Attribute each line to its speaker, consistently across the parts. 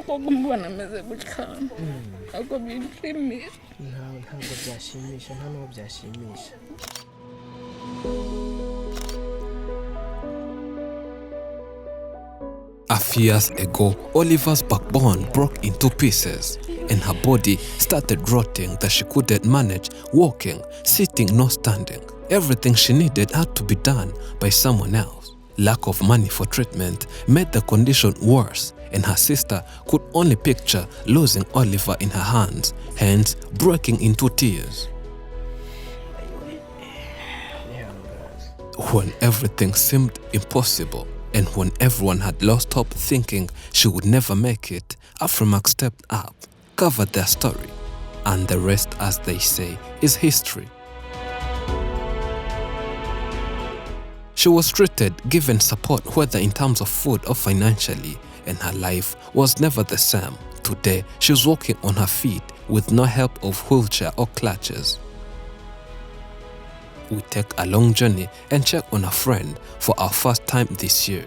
Speaker 1: ko kumubona ameze gutya ntabwo binshimisha
Speaker 2: ntabwo byashimisha nta n'uwo byashimisha.
Speaker 3: A few years ago, Oliver's backbone broke into pieces and her body started rotting that she couldn't manage walking, sitting, nor standing. Everything she needed had to be done by someone else. Lack of money for treatment made the condition worse, and her sister could only picture losing Oliver in her hands, hence breaking into tears. When everything seemed impossible, and when everyone had lost hope thinking she would never make it, Afrimax stepped up, covered their story, and the rest, as they say, is history. She was treated, given support whether in terms of food or financially, and her life was never the same. Today, she's walking on her feet with no help of wheelchair or clutches. We take a long journey and check on a friend for our first time this year,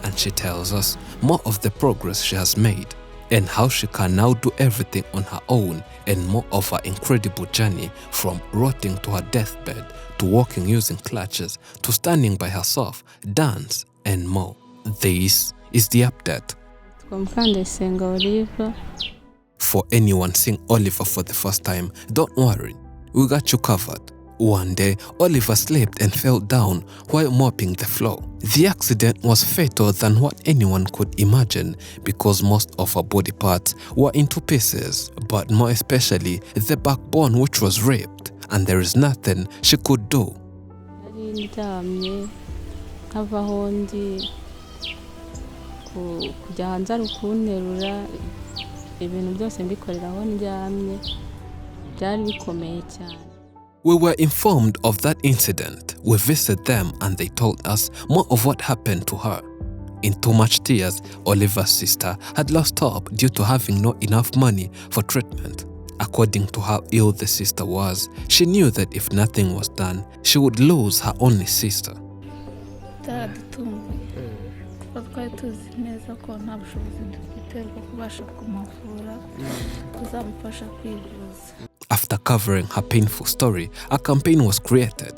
Speaker 3: and she tells us more of the progress she has made and how she can now do everything on her own, and more of her incredible journey from rotting to her deathbed to walking using clutches to standing by herself, dance and more. This is the update. For anyone seeing Oliver for the first time, don't worry, we got you covered. One day, Oliver slipped and fell down while mopping the floor. The accident was fatal than what anyone could imagine because most of her body parts were into pieces, but more especially the backbone, which was ripped, and there is nothing she could do. We were informed of that incident. We visited them and they told us more of what happened to her. In too much tears, Oliver's sister had lost hope due to having not enough money for treatment. According to how ill the sister was, she knew that if nothing was done, she would lose her only sister. After covering her painful story, a campaign was created.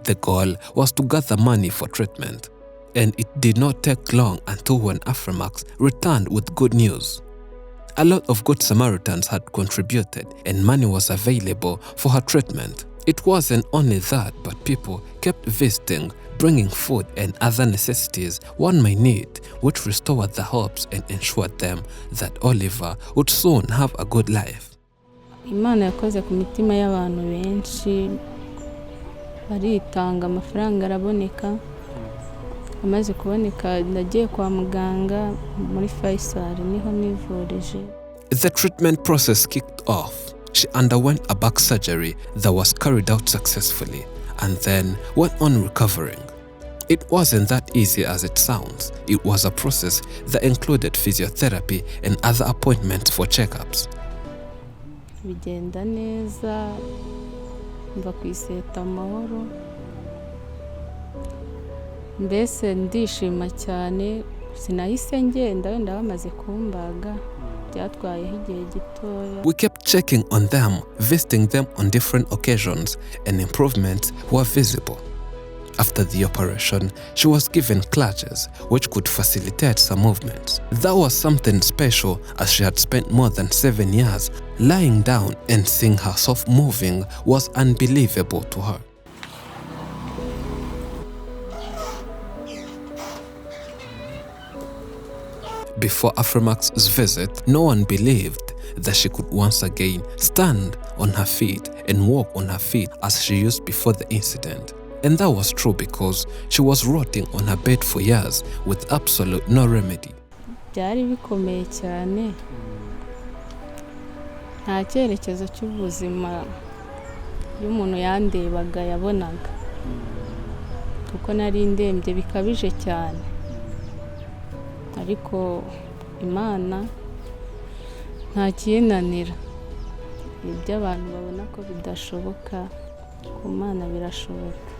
Speaker 3: The goal was to gather money for treatment. And it did not take long until when Afrimax returned with good news. A lot of good Samaritans had contributed and money was available for her treatment. It wasn't only that, but people kept visiting, bringing food and other necessities one may need, which restored the hopes and ensured them that Oliver would soon have a good life.
Speaker 4: Imana yakoze ku mitima y'abantu benshi baritanga amafaranga araboneka amaze kuboneka ndagiye kwa muganga muri Faisal niho nivurije.
Speaker 3: The treatment process kicked off. She underwent a back surgery that was carried out successfully and then went on recovering. It wasn't that easy as it sounds. It was a process that included physiotherapy and other appointments for checkups.
Speaker 4: Bigenda neza mva kwiseta amahoro mbese ndishima cyane sinahise ngenda wenda bamaze kumbaga byatwayeho igihe gitoya.
Speaker 3: We kept checking on them, visiting them on different occasions, and improvements were visible. After the operation, she was given clutches which could facilitate some movements. That was something special as she had spent more than 7 years lying down, and seeing herself moving was unbelievable to her. Before Afrimax's visit, no one believed that she could once again stand on her feet and walk on her feet as she used before the incident. And that was true because she was rotting on her bed for years with absolute no remedy.
Speaker 4: Byari bikomeye cyane. Nta cyerekezo cy'ubuzima y'umuntu yandebaga yabonaga. Kuko nari ndembye bikabije cyane. Ariko Imana nta kinanira. Ibyo abantu babona ko bidashoboka ku Mana birashoboka.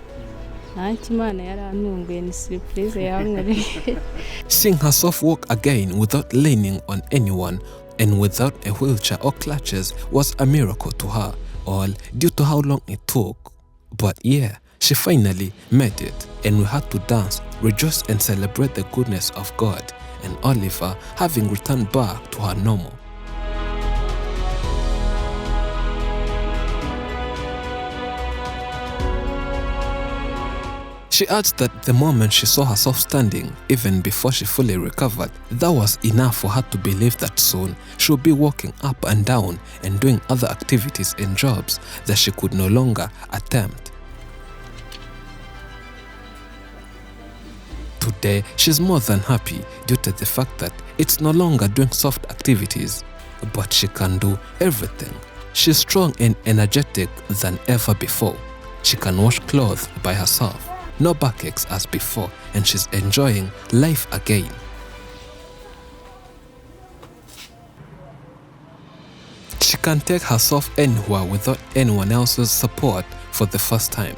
Speaker 3: Seeing herself walk again without leaning on anyone and without a wheelchair or clutches was a miracle to her, all due to how long it took. But yeah, she finally made it, and we had to dance, rejoice and celebrate the goodness of God, and Oliver having returned back to her normal. She adds that the moment she saw herself standing, even before she fully recovered, that was enough for her to believe that soon she would be walking up and down and doing other activities and jobs that she could no longer attempt. Today, she's more than happy due to the fact that it's no longer doing soft activities, but she can do everything. She's strong and energetic than ever before. She can wash clothes by herself. No backaches as before, and she's enjoying life again. She can take herself anywhere without anyone else's support for the first time.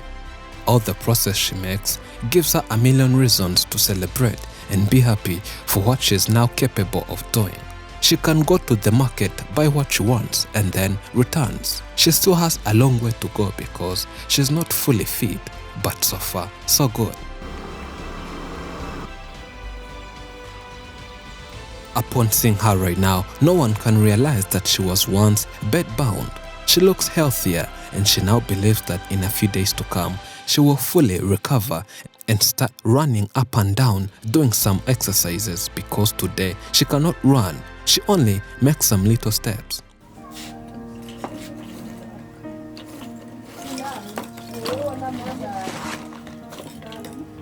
Speaker 3: All the process she makes gives her a million reasons to celebrate and be happy for what she's now capable of doing. She can go to the market, buy what she wants, and then returns. She still has a long way to go because she's not fully fit, but so far, so good. Upon seeing her right now, no one can realize that she was once bedbound. She looks healthier, and she now believes that in a few days to come, she will fully recover and start running up and down, doing some exercises, because today she cannot run. She only makes some little steps.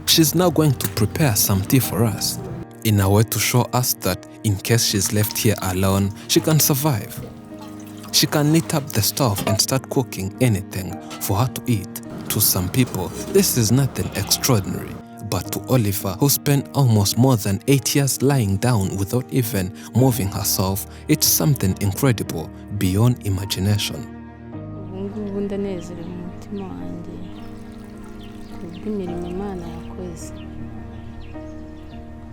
Speaker 3: She's now going to prepare some tea for us, in a way to show us that in case she's left here alone, she can survive. She can lit up the stove and start cooking anything for her to eat. To some people, this is nothing extraordinary, but to Oliver, who spent almost more than 8 years lying down without even moving herself, it's something incredible beyond imagination.
Speaker 4: Ubungubu ndanezerewe mu mutima wanjye kubw'imirimo Imana yakoze.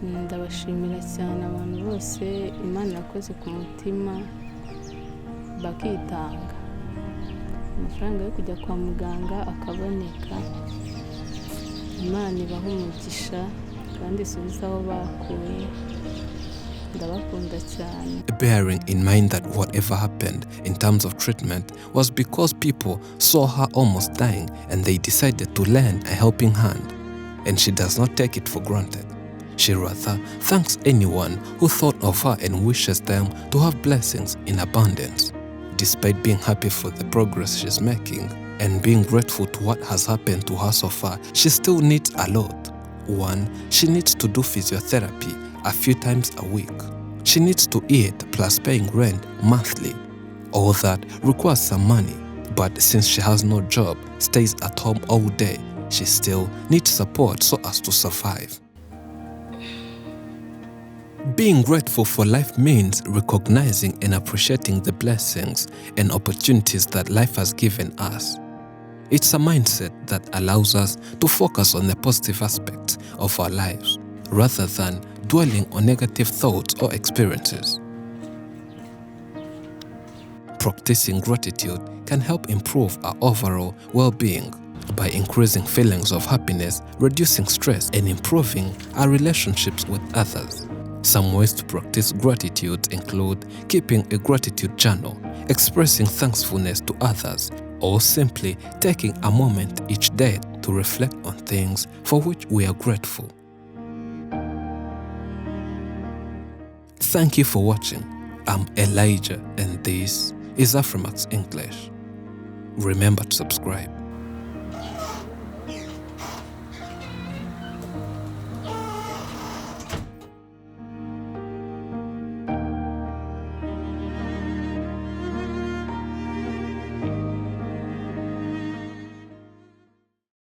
Speaker 4: Ndabashimira cyane abantu bose Imana yakoze ku mutima bakitanga. Amafaranga yo kujya kwa muganga akaboneka. Imana ibaha umugisha kandi isubiza aho bakuye. Ndabakunda cyane.
Speaker 3: Bearing in mind that whatever happened in terms of treatment was because people saw her almost dying and they decided to lend a helping hand, and she does not take it for granted. She rather thanks anyone who thought of her and wishes them to have blessings in abundance. Despite being happy for the progress she's making and being grateful to what has happened to her so far, she still needs a lot. One, she needs to do physiotherapy a few times a week. She needs to eat plus paying rent monthly. All that requires some money, but since she has no job, stays at home all day, she still needs support so as to survive. Being grateful for life means recognizing and appreciating the blessings and opportunities that life has given us. It's a mindset that allows us to focus on the positive aspects of our lives, rather than dwelling on negative thoughts or experiences. Practicing gratitude can help improve our overall well-being by increasing feelings of happiness, reducing stress, and improving our relationships with others. Some ways to practice gratitude include keeping a gratitude journal, expressing thankfulness to others, or simply taking a moment each day to reflect on things for which we are grateful. Thank you for watching. I'm Elijah, and this is Afrimax English. Remember to subscribe.